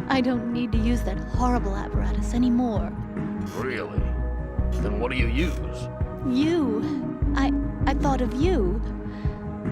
I don't need to use that horrible apparatus anymore. Really? Then what do you use? You. I thought of you.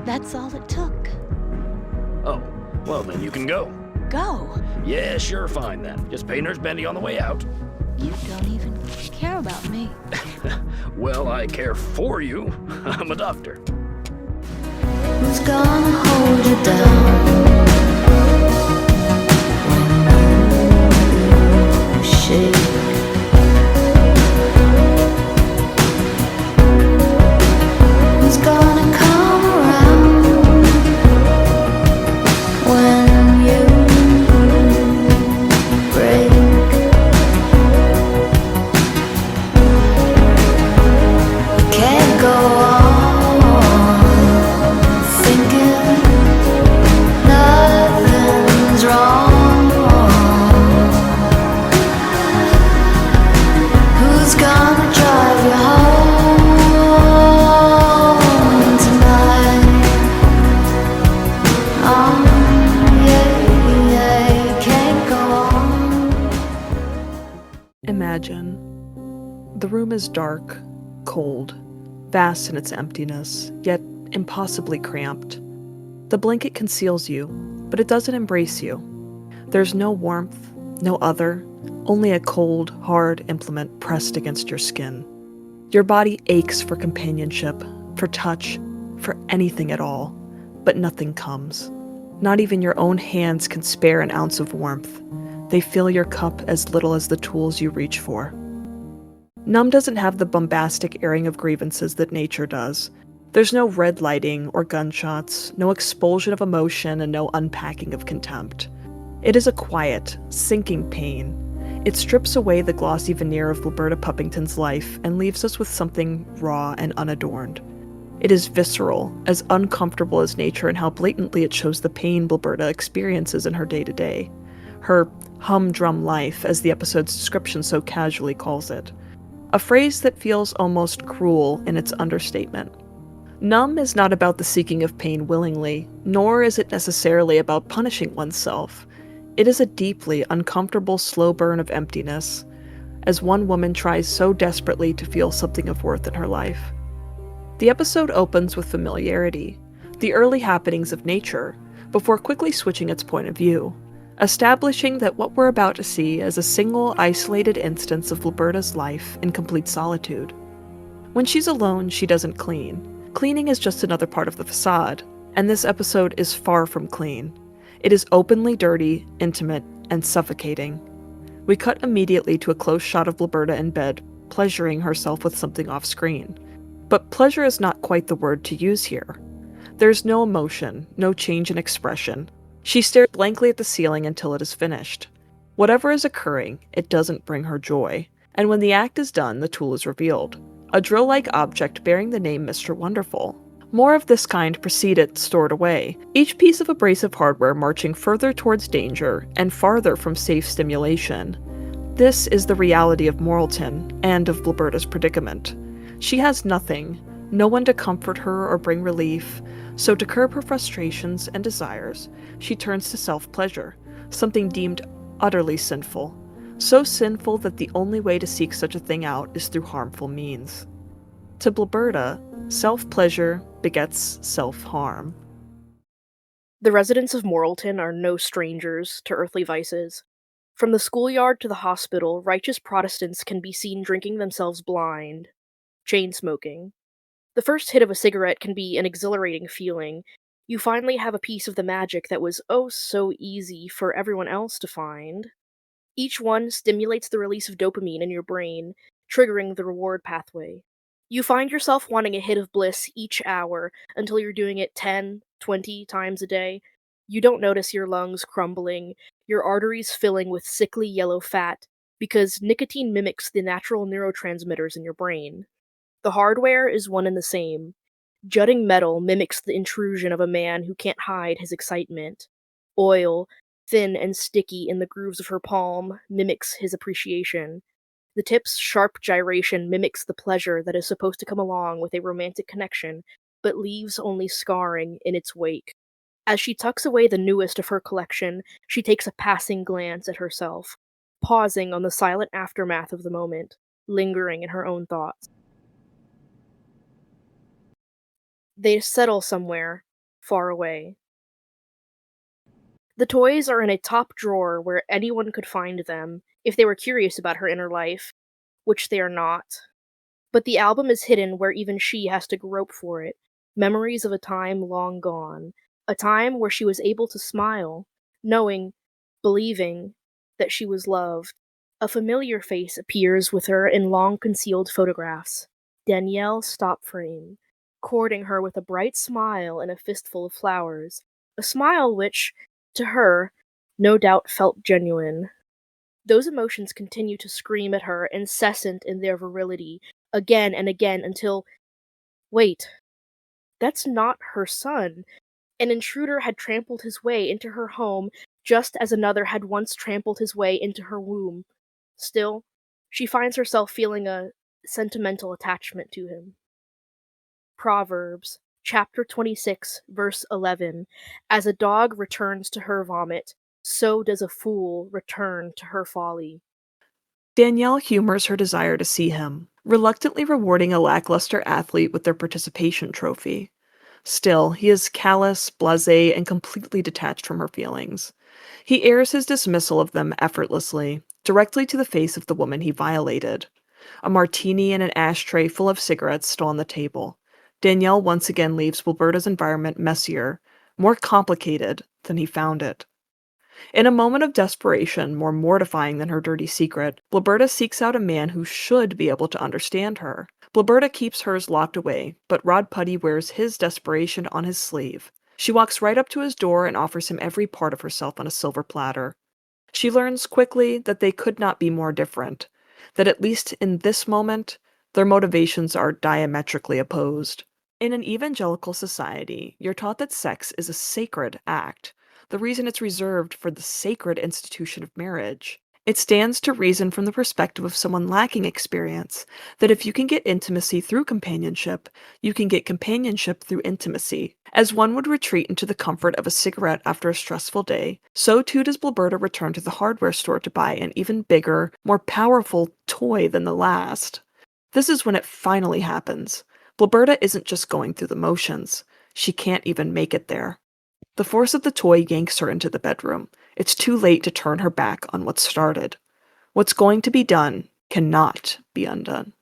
That's all it took. Oh, well then you can go. Go. Yeah, sure, fine then. Just pay Nurse Bendy on the way out. You don't even care about me. Well, I care for you. I'm a doctor. Who's gonna hold you down? When you shake. Who's gonna come around when you break? Can't go on thinking nothing's wrong. Who's gonna drive you home tonight? Yeah, can't go on. Imagine. The room is dark, cold, vast in its emptiness, yet impossibly cramped. The blanket conceals you, but it doesn't embrace you. There's no warmth, no other, only a cold, hard implement pressed against your skin. Your body aches for companionship, for touch, for anything at all, but nothing comes. Not even your own hands can spare an ounce of warmth. They fill your cup as little as the tools you reach for. Numb doesn't have the bombastic airing of grievances that nature does. There's no red lighting or gunshots, no expulsion of emotion, and no unpacking of contempt. It is a quiet, sinking pain. It strips away the glossy veneer of Bloberta Puppington's life and leaves us with something raw and unadorned. It is visceral, as uncomfortable as nature in how blatantly it shows the pain Bloberta experiences in her day-to-day. Her humdrum life, as the episode's description so casually calls it. A phrase that feels almost cruel in its understatement. Numb is not about the seeking of pain willingly, nor is it necessarily about punishing oneself. It is a deeply uncomfortable slow burn of emptiness, as one woman tries so desperately to feel something of worth in her life. The episode opens with familiarity, the early happenings of nature, before quickly switching its point of view, establishing that what we're about to see is a single, isolated instance of Bloberta's life in complete solitude. When she's alone, she doesn't clean. Cleaning is just another part of the facade, and this episode is far from clean. It is openly dirty, intimate, and suffocating. We cut immediately to a close shot of Bloberta in bed, pleasuring herself with something off-screen. But pleasure is not quite the word to use here. There's no emotion, no change in expression. She stares blankly at the ceiling until it is finished. Whatever is occurring, it doesn't bring her joy, and when the act is done, the tool is revealed. A drill-like object bearing the name Mr. Wonderful. More of this kind preceded, stored away, each piece of abrasive hardware marching further towards danger and farther from safe stimulation. This is the reality of Moralton, and of Bloberta's predicament. She has nothing, no one to comfort her or bring relief, so to curb her frustrations and desires, she turns to self-pleasure, something deemed utterly sinful. So sinful that the only way to seek such a thing out is through harmful means. To Bloberta, self-pleasure begets self-harm. The residents of Moralton are no strangers to earthly vices. From the schoolyard to the hospital, righteous Protestants can be seen drinking themselves blind, chain-smoking. The first hit of a cigarette can be an exhilarating feeling. You finally have a piece of the magic that was oh so easy for everyone else to find. Each one stimulates the release of dopamine in your brain, triggering the reward pathway. You find yourself wanting a hit of bliss each hour until you're doing it 10, 20 times a day. You don't notice your lungs crumbling, your arteries filling with sickly yellow fat, because nicotine mimics the natural neurotransmitters in your brain. The hardware is one and the same. Jutting metal mimics the intrusion of a man who can't hide his excitement. Oil, thin and sticky in the grooves of her palm, mimics his appreciation. The tip's sharp gyration mimics the pleasure that is supposed to come along with a romantic connection, but leaves only scarring in its wake. As she tucks away the newest of her collection, she takes a passing glance at herself, pausing on the silent aftermath of the moment, lingering in her own thoughts. They settle somewhere, far away. The toys are in a top drawer where anyone could find them if they were curious about her inner life, which they are not. But the album is hidden where even she has to grope for it, memories of a time long gone, a time where she was able to smile, knowing, believing, that she was loved. A familiar face appears with her in long concealed photographs. Danielle stop frame, courting her with a bright smile and a fistful of flowers, a smile which, to her, no doubt felt genuine. Those emotions continue to scream at her, incessant in their virility, again and again until. Wait, that's not her son. An intruder had trampled his way into her home just as another had once trampled his way into her womb. Still, she finds herself feeling a sentimental attachment to him. Proverbs, chapter 26, verse 11. As a dog returns to her vomit, so does a fool return to her folly. Danielle humors her desire to see him, reluctantly rewarding a lackluster athlete with their participation trophy. Still, he is callous, blasé, and completely detached from her feelings. He airs his dismissal of them effortlessly, directly to the face of the woman he violated. A martini and an ashtray full of cigarettes still on the table. Danielle once again leaves Bloberta's environment messier, more complicated than he found it. In a moment of desperation, more mortifying than her dirty secret, Bloberta seeks out a man who should be able to understand her. Bloberta keeps hers locked away, but Rod Putty wears his desperation on his sleeve. She walks right up to his door and offers him every part of herself on a silver platter. She learns quickly that they could not be more different, that at least in this moment, their motivations are diametrically opposed. In an evangelical society, you're taught that sex is a sacred act, the reason it's reserved for the sacred institution of marriage. It stands to reason from the perspective of someone lacking experience that if you can get intimacy through companionship, you can get companionship through intimacy. As one would retreat into the comfort of a cigarette after a stressful day, so too does Bloberta return to the hardware store to buy an even bigger, more powerful toy than the last. This is when it finally happens. Bloberta isn't just going through the motions. She can't even make it there. The force of the toy yanks her into the bedroom. It's too late to turn her back on what's started. What's going to be done cannot be undone.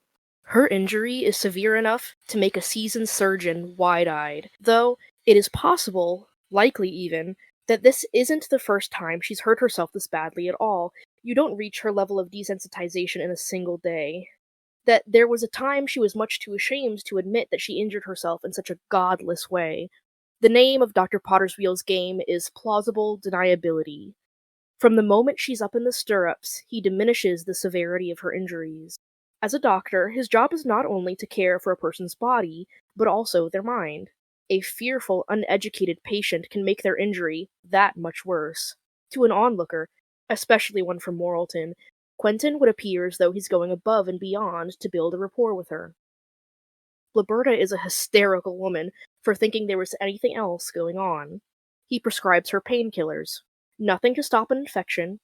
Her injury is severe enough to make a seasoned surgeon wide-eyed, though it is possible, likely even, that this isn't the first time she's hurt herself this badly at all. You don't reach her level of desensitization in a single day. That there was a time she was much too ashamed to admit that she injured herself in such a godless way. The name of Dr. Potterswheel's game is plausible deniability. From the moment she's up in the stirrups, he diminishes the severity of her injuries. As a doctor, his job is not only to care for a person's body, but also their mind. A fearful, uneducated patient can make their injury that much worse. To an onlooker, especially one from Moralton, Quentin would appear as though he's going above and beyond to build a rapport with her. Bloberta is a hysterical woman for thinking there was anything else going on. He prescribes her painkillers. Nothing to stop an infection,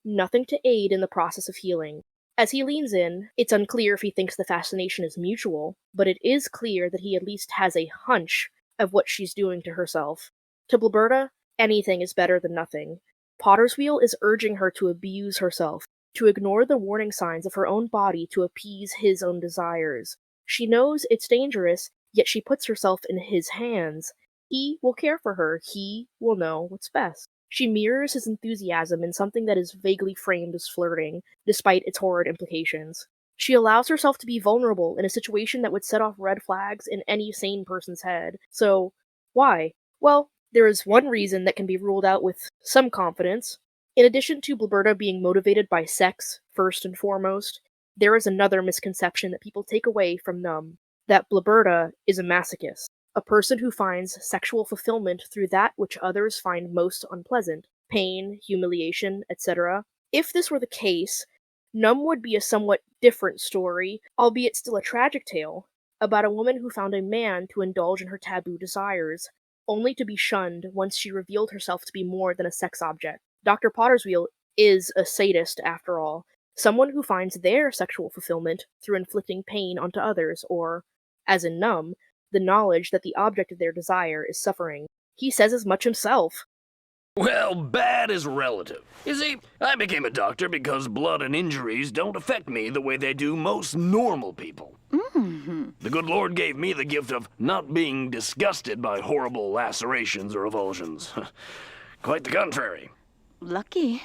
nothing to aid in the process of healing. As he leans in, it's unclear if he thinks the fascination is mutual, but it is clear that he at least has a hunch of what she's doing to herself. To Bloberta, anything is better than nothing. Potterswheel is urging her to abuse herself, to ignore the warning signs of her own body to appease his own desires. She knows it's dangerous, yet she puts herself in his hands. He will care for her, he will know what's best. She mirrors his enthusiasm in something that is vaguely framed as flirting, despite its horrid implications. She allows herself to be vulnerable in a situation that would set off red flags in any sane person's head. So, why? Well, there is one reason that can be ruled out with some confidence. In addition to Bloberta being motivated by sex, first and foremost, there is another misconception that people take away from Numb, that Bloberta is a masochist. A person who finds sexual fulfillment through that which others find most unpleasant, pain, humiliation, etc. If this were the case, Numb would be a somewhat different story, albeit still a tragic tale, about a woman who found a man to indulge in her taboo desires, only to be shunned once she revealed herself to be more than a sex object. Dr. Potterswheel is a sadist, after all, someone who finds their sexual fulfillment through inflicting pain onto others, or, as in Numb, the knowledge that the object of their desire is suffering. He says as much himself. Well, bad is relative. You see, I became a doctor because blood and injuries don't affect me the way they do most normal people. The good Lord gave me the gift of not being disgusted by horrible lacerations or avulsions. Quite the contrary. Lucky.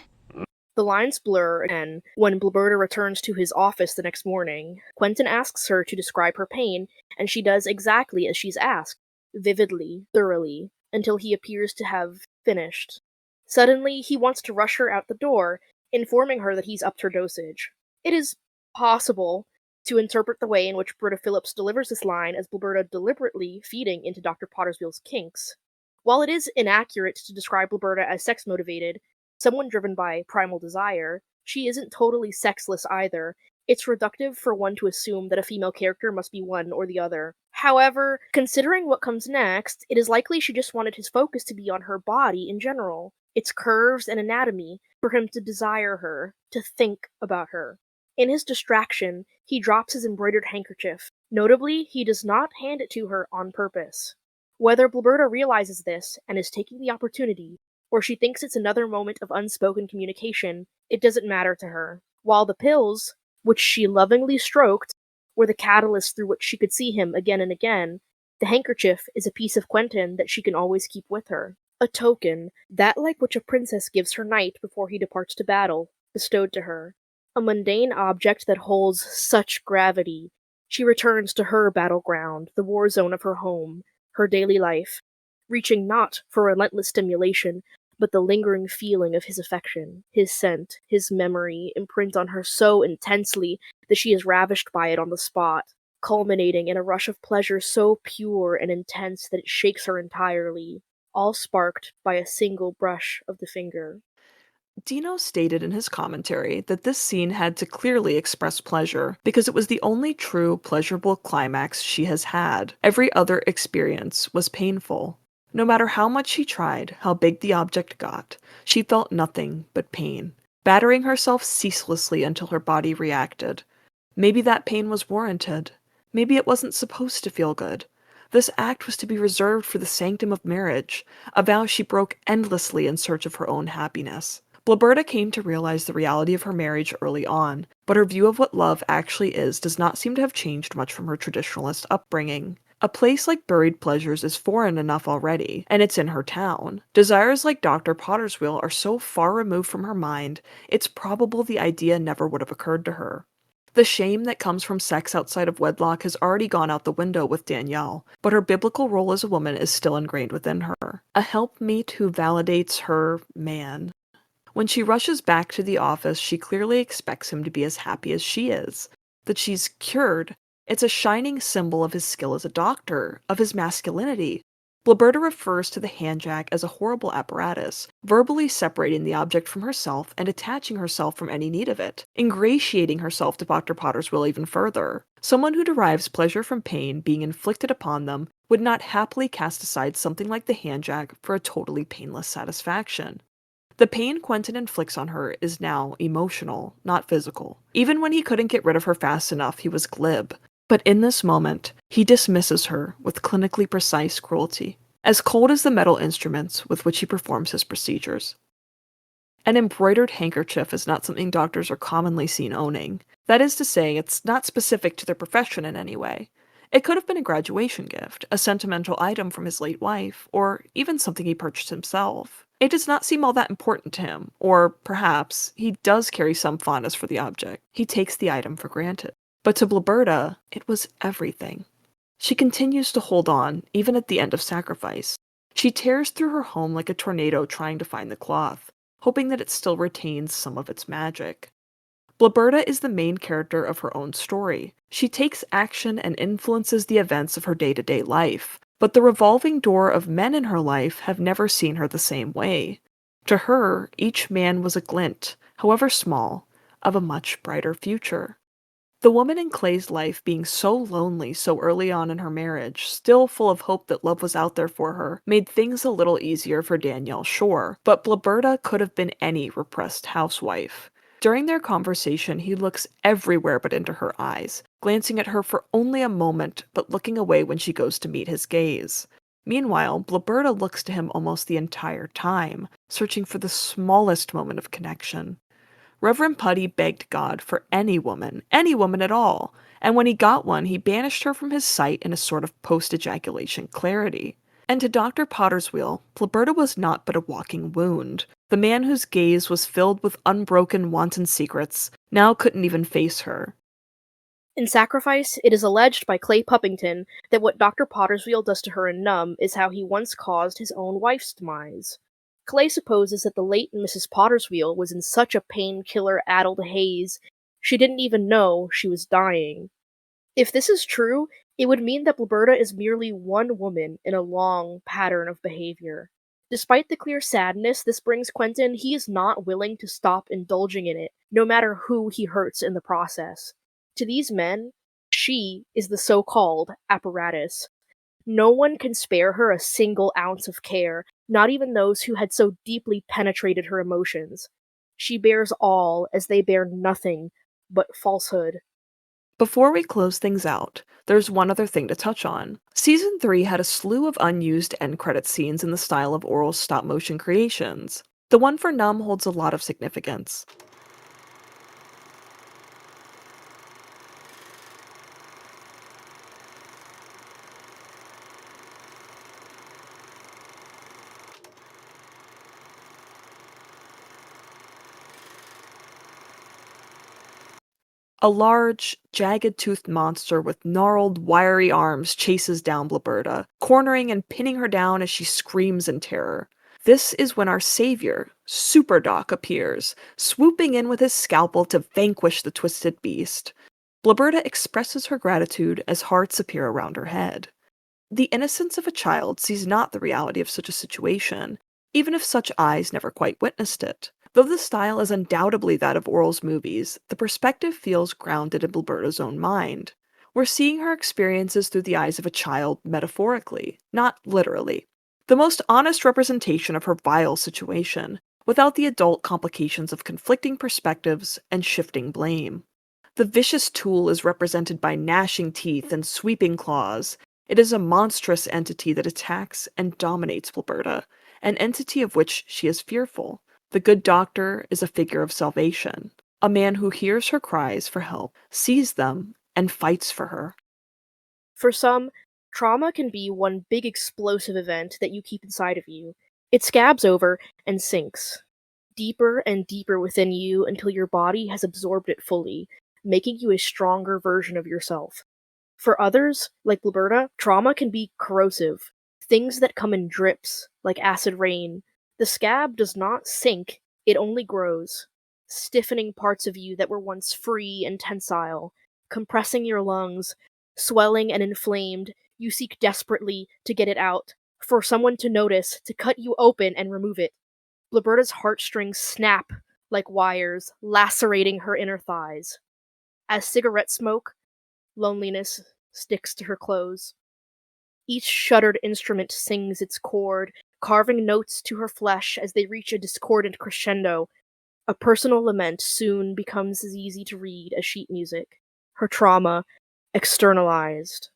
The lines blur again when Bloberta returns to his office the next morning. Quentin asks her to describe her pain, and she does exactly as she's asked, vividly, thoroughly, until he appears to have finished. Suddenly, he wants to rush her out the door, informing her that he's upped her dosage. It is possible to interpret the way in which Britta Phillips delivers this line as Bloberta deliberately feeding into Dr. Potterswheel's kinks. While it is inaccurate to describe Bloberta as sex-motivated, someone driven by primal desire, she isn't totally sexless either. It's reductive for one to assume that a female character must be one or the other. However, considering what comes next, it is likely she just wanted his focus to be on her body in general, its curves and anatomy, for him to desire her, to think about her. In his distraction, he drops his embroidered handkerchief. Notably, he does not hand it to her on purpose. Whether Bloberta realizes this and is taking the opportunity, or she thinks it's another moment of unspoken communication, it doesn't matter to her. While the pills, which she lovingly stroked, were the catalyst through which she could see him again and again, the handkerchief is a piece of Quentin that she can always keep with her. A token, that like which a princess gives her knight before he departs to battle, bestowed to her. A mundane object that holds such gravity. She returns to her battleground, the war zone of her home, her daily life, reaching not for relentless stimulation, but the lingering feeling of his affection, his scent, his memory imprint on her so intensely that she is ravished by it on the spot, culminating in a rush of pleasure so pure and intense that it shakes her entirely, all sparked by a single brush of the finger. Dino stated in his commentary that this scene had to clearly express pleasure because it was the only true pleasurable climax she has had. Every other experience was painful. No matter how much she tried, how big the object got, she felt nothing but pain, battering herself ceaselessly until her body reacted. Maybe that pain was warranted. Maybe it wasn't supposed to feel good. This act was to be reserved for the sanctum of marriage, a vow she broke endlessly in search of her own happiness. Bloberta came to realize the reality of her marriage early on, but her view of what love actually is does not seem to have changed much from her traditionalist upbringing. A place like Buried Pleasures is foreign enough already, and it's in her town. Desires like Dr. Potterswheel are so far removed from her mind, it's probable the idea never would have occurred to her. The shame that comes from sex outside of wedlock has already gone out the window with Danielle, but her biblical role as a woman is still ingrained within her. A helpmeet who validates her man. When she rushes back to the office, she clearly expects him to be as happy as she is. That she's cured. It's a shining symbol of his skill as a doctor, of his masculinity. Bloberta refers to the handjack as a horrible apparatus, verbally separating the object from herself and attaching herself from any need of it, ingratiating herself to Dr. Potterswheel even further. Someone who derives pleasure from pain being inflicted upon them would not happily cast aside something like the handjack for a totally painless satisfaction. The pain Quentin inflicts on her is now emotional, not physical. Even when he couldn't get rid of her fast enough, he was glib. But in this moment, he dismisses her with clinically precise cruelty, as cold as the metal instruments with which he performs his procedures. An embroidered handkerchief is not something doctors are commonly seen owning. That is to say, it's not specific to their profession in any way. It could have been a graduation gift, a sentimental item from his late wife, or even something he purchased himself. It does not seem all that important to him, or perhaps he does carry some fondness for the object. He takes the item for granted. But to Bloberta, it was everything. She continues to hold on, even at the end of sacrifice. She tears through her home like a tornado trying to find the cloth, hoping that it still retains some of its magic. Bloberta is the main character of her own story. She takes action and influences the events of her day-to-day life, but the revolving door of men in her life have never seen her the same way. To her, each man was a glint, however small, of a much brighter future. The woman in Clay's life being so lonely so early on in her marriage, still full of hope that love was out there for her, made things a little easier for Danielle, sure, but Bloberta could have been any repressed housewife. During their conversation, he looks everywhere but into her eyes, glancing at her for only a moment, but looking away when she goes to meet his gaze. Meanwhile, Bloberta looks to him almost the entire time, searching for the smallest moment of connection. Reverend Putty begged God for any woman at all, and when he got one, he banished her from his sight in a sort of post-ejaculation clarity. And to Dr. Potterswheel, Bloberta was not but a walking wound. The man whose gaze was filled with unbroken wanton secrets now couldn't even face her. In Sacrifice, it is alleged by Clay Puppington that what Dr. Potterswheel does to her in Numb is how he once caused his own wife's demise. Clay supposes that the late Mrs. Potterswheel was in such a painkiller-addled haze, she didn't even know she was dying. If this is true, it would mean that Bloberta is merely one woman in a long pattern of behavior. Despite the clear sadness this brings Quentin, he is not willing to stop indulging in it, no matter who he hurts in the process. To these men, she is the so-called apparatus. No one can spare her a single ounce of care, not even those who had so deeply penetrated her emotions. She bears all as they bear nothing but falsehood. Before we close things out, there's one other thing to touch on. Season 3 had a slew of unused end credit scenes in the style of Orel's stop-motion creations. The one for Numb holds a lot of significance. A large, jagged-toothed monster with gnarled, wiry arms chases down Bloberta, cornering and pinning her down as she screams in terror. This is when our savior, Super Doc, appears, swooping in with his scalpel to vanquish the twisted beast. Bloberta expresses her gratitude as hearts appear around her head. The innocence of a child sees not the reality of such a situation, even if such eyes never quite witnessed it. Though the style is undoubtedly that of Orel's movies, the perspective feels grounded in Bloberta's own mind. We're seeing her experiences through the eyes of a child metaphorically, not literally. The most honest representation of her vile situation, without the adult complications of conflicting perspectives and shifting blame. The vicious tool is represented by gnashing teeth and sweeping claws. It is a monstrous entity that attacks and dominates Bloberta, an entity of which she is fearful. The good doctor is a figure of salvation, a man who hears her cries for help, sees them, and fights for her. For some, trauma can be one big explosive event that you keep inside of you. It scabs over and sinks, deeper and deeper within you until your body has absorbed it fully, making you a stronger version of yourself. For others, like Bloberta, trauma can be corrosive, things that come in drips, like acid rain. The scab does not sink, it only grows, stiffening parts of you that were once free and tensile, compressing your lungs, swelling and inflamed. You seek desperately to get it out, for someone to notice, to cut you open and remove it. Bloberta's heartstrings snap like wires, lacerating her inner thighs. As cigarette smoke, loneliness sticks to her clothes. Each shuttered instrument sings its chord, carving notes to her flesh as they reach a discordant crescendo. A personal lament soon becomes as easy to read as sheet music. Her trauma, externalized.